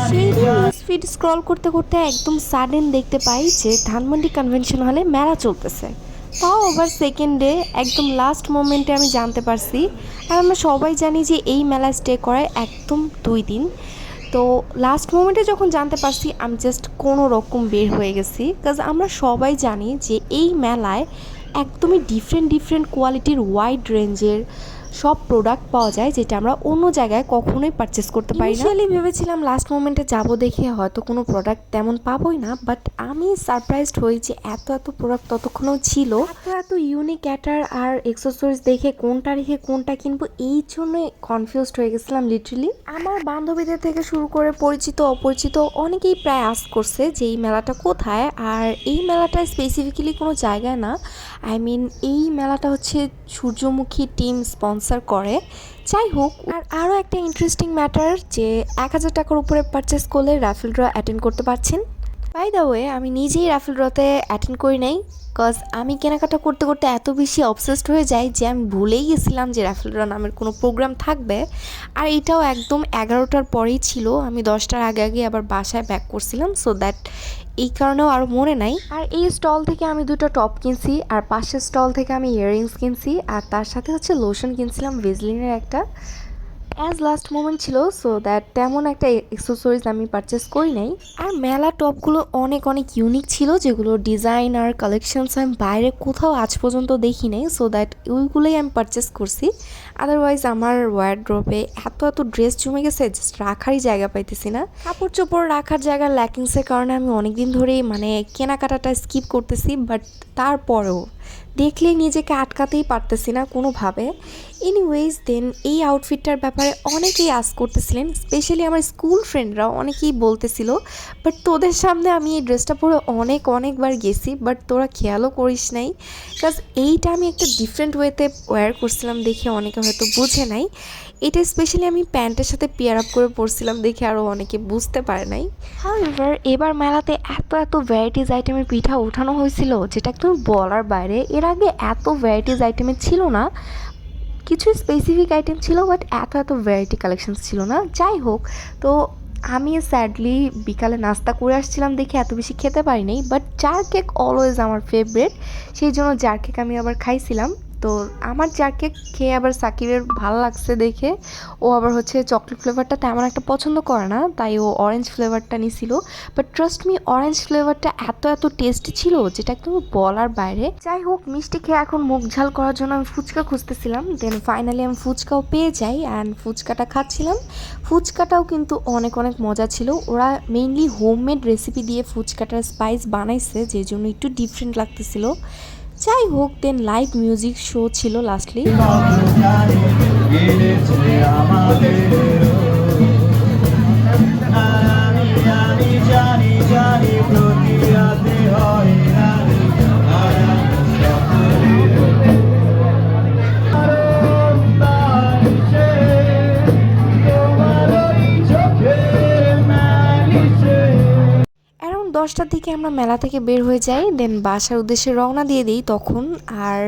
সেই দিন news feed scroll করতে করতে একদম সাডেন দেখতে পাই যে ধানমন্ডি কনভেনশন হলে মেলা চলতেছে। তাও আবার সেকেন্ডে একদম লাস্ট মোমেন্টে আমি জানতে পারছি। আর আমরা সবাই জানি যে এই মেলা স্টে করে একদম 2 দিন। তো লাস্ট মোমেন্টে যখন জানতে পারছি আমি জাস্ট কোনো রকম বের হয়ে গেছি, কাজ আমরা সবাই জানি যে এই মেলায় একদমই ডিফারেন্ট ডিফারেন্ট কোয়ালিটির ওয়াইড রেঞ্জের সব প্রোডাক্ট পাওয়া যায়, যেটা আমরা অন্য জায়গায় কখনোই পারচেস করতে পারি না। ইনিশিয়ালি ভেবেছিলাম লাস্ট মোমেন্টে যাব দেখে হয়তো কোনো প্রোডাক্ট তেমন পাবোই না, বাট আমি সারপ্রাইজড হই যে এত এত প্রোডাক্ট ততক্ষণও ছিল। এত এত ইউনিক অ্যাটার আর এক্সেসরিজ দেখে কোনটা রেখে কোনটা কিনবো এই জন্যই কনফিউজড হয়ে গেছিলাম লিটারালি। আমার বান্ধবীদের থেকে শুরু করে পরিচিত অপরিচিত অনেকেই প্রায় আস্ক করছে যে এই মেলাটা কোথায়, আর এই মেলাটা স্পেসিফিক্যালি কোনো জায়গায় না, আই মিন এই মেলাটা হচ্ছে সূর্যমুখী টিম স্পন্সর করে। যাই হোক, আর আরও একটা ইন্টারেস্টিং ম্যাটার যে 1000 টাকার উপরে পারচেস করলে রাফেল ড্র অ্যাটেন্ড করতে পারছেন। বাই দ্য ওয়ে, আমি নিজেই রাফেল ড্রতে অ্যাটেন্ড করি নাই, কজ আমি কেনাকাটা করতে করতে এত বেশি অবসেসড হয়ে যাই যে আমি ভুলেই গেছিলাম যে রাফেল ড্র নামের কোনো প্রোগ্রাম থাকবে। আর এটাও একদম 11টার পরেই ছিল, আমি 10টার আগে আগে আবার বাসায় ব্যাক করছিলাম, সো দ্যাট এই কারণেও আরও মনে নাই। আর এই স্টল থেকে আমি 2টা টপ কিনছি, আর পাশের স্টল থেকে আমি ইয়াররিংস কিনছি, আর তার সাথে হচ্ছে লোশন কিনছিলাম ভেজলিনের একটা, অ্যাজ লাস্ট মোমেন্ট ছিল, সো দ্যাট তেমন একটা এক্সেসরিজ আমি পারচেস করি নাই। আর মেলা টপগুলো অনেক অনেক ইউনিক ছিল, যেগুলো ডিজাইন আর কালেকশনস আমি বাইরে কোথাও আজ পর্যন্ত দেখি নাই, সো দ্যাট ওইগুলোই আমি পারচেস করছি। আদারওয়াইজ আমার ওয়ারড্রপে এত এত ড্রেস জমে গেছে, জাস্ট রাখারই জায়গা পাইতেছি না। কাপড় চোপড় রাখার জায়গা ল্যাকিংসের কারণে আমি অনেকদিন ধরেই কেনাকাটাটা স্কিপ করতেছি, বাট তারপরেও দেখলেই নিজেকে আটকাতেই পারতেছি না কোনোভাবে। এনিওয়েজ দেন এই আউটফিটটার ব্যাপারে অনেকেই আস্ক করতেছিলেন, স্পেশালি আমার স্কুল ফ্রেন্ডরা অনেকেই বলতেছিল, বাট তোদের সামনে আমি এই ড্রেসটা পরে অনেকবার গেছি, বাট তোরা খেয়ালও করিস নাই, বিকজ এইটা আমি একটা ডিফারেন্ট ওয়েতে ওয়্যার করছিলাম দেখে অনেকে হয়তো বুঝে নাই। এটা স্পেশালি আমি প্যান্টের সাথে পেয়ার আপ করে পরছিলাম দেখে আরও অনেকে বুঝতে পারে নাই। হাউএভার এবার মেলাতে এত এত ভ্যারাইটিস আইটেমের পিঠা ওঠানো হয়েছিল যেটা একদম বলার বাইরে। এর আগে এত ভ্যারাইটিস আইটেমের ছিল না, কিছু স্পেসিফিক আইটেম ছিল, বাট এত এত ভ্যারাইটি কালেকশনস ছিল না। যাই হোক, তো আমি স্যাডলি বিকালে নাস্তা করে আসছিলাম দেখে এত বেশি খেতে পারি নাই, বাট জার কেক অলওয়েজ আমার ফেভারিট, সেই জন্য জার কেক আমি আবার খাইছিলাম। তো আমার জার কেক খেয়ে আবার সাকিবের ভালো লাগছে দেখে ও আবার হচ্ছে চকলেট ফ্লেভারটা তেমন একটা পছন্দ করে না, তাই ও অরেঞ্জ ফ্লেভারটা নিছিল। বাট ট্রাস্ট মি, অরেঞ্জ ফ্লেভারটা এত এত টেস্টি ছিল যেটা একদম বলার বাইরে। যাই হোক, মিষ্টি খেয়ে এখন মুখ ঝাল করার জন্য আমি ফুচকা খুঁজতেছিলাম, দেন ফাইনালি আমি ফুচকাও পেয়ে যাই অ্যান্ড ফুচকাটা খাচ্ছিলাম। ফুচকাটাও কিন্তু অনেক অনেক মজা ছিল, ওরা মেইনলি হোমমেড রেসিপি দিয়ে ফুচকাটার স্পাইস বানাইছে, যে জন্য একটু ডিফারেন্ট লাগতেছিল। যাই হোক, দেন লাইভ মিউজিক শো ছিল লাস্টলি। অ্যারাউন্ড 10টার দিকে আমরা মেলা থেকে বের হয়ে যাই, দেন বাসার উদ্দেশ্যে রওনা দিয়ে দিই তখন। আর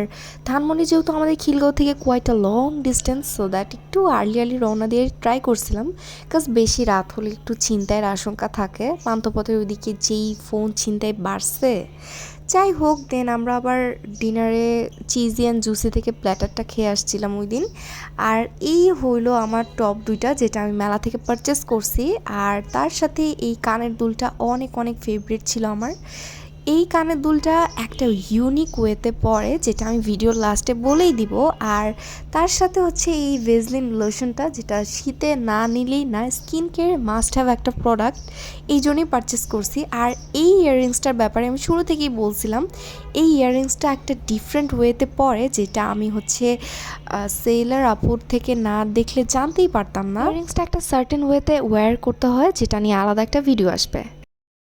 ধানমন্ডি যেহেতু আমাদের খিলগাঁও থেকে quite a long distance, so that একটু আর্লি রওনা দিয়ে ট্রাই করছিলাম, বিকজ বেশি রাত হলে একটু ছিনতাইয়ের আশঙ্কা থাকে, পান্থপথের ওইদিকে যেই ফোন ছিনতাই বাড়ছে। যাই হোক, দেন আমরা আবার ডিনারে চিজি অ্যান্ড জুসি থেকে প্ল্যাটারটা খেয়ে আসছিলাম ওই দিন। আর এই হইলো আমার টপ 2টা যেটা আমি মেলা থেকে পারচেস করছি। আর তার সাথে এই কানের দুলটা অনেক অনেক ফেভারিট ছিল আমার। এই কানের দুলটা একটা ইউনিক ওয়েতে পড়ে, যেটা আমি ভিডিওর লাস্টে বলেই দিব। আর তার সাথে হচ্ছে এই ভেজলিন লোশনটা, যেটা শীতে না নিলেই না, স্কিন কেয়ার মাস্ট হ্যাভ একটা প্রোডাক্ট, এই জন্যই পারচেস করছি। আর এই ইয়াররিংসটার ব্যাপারে আমি শুরু থেকেই বলছিলাম, এই ইয়াররিংসটা একটা ডিফারেন্ট ওয়েতে পড়ে, যেটা আমি হচ্ছে সেলার আপুর থেকে না দেখলে জানতেই পারতাম না। ইয়াররিংসটা একটা সার্টেন ওয়েতে ওয়্যার করতে হয়, যেটা নিয়ে আলাদা একটা ভিডিও আসবে।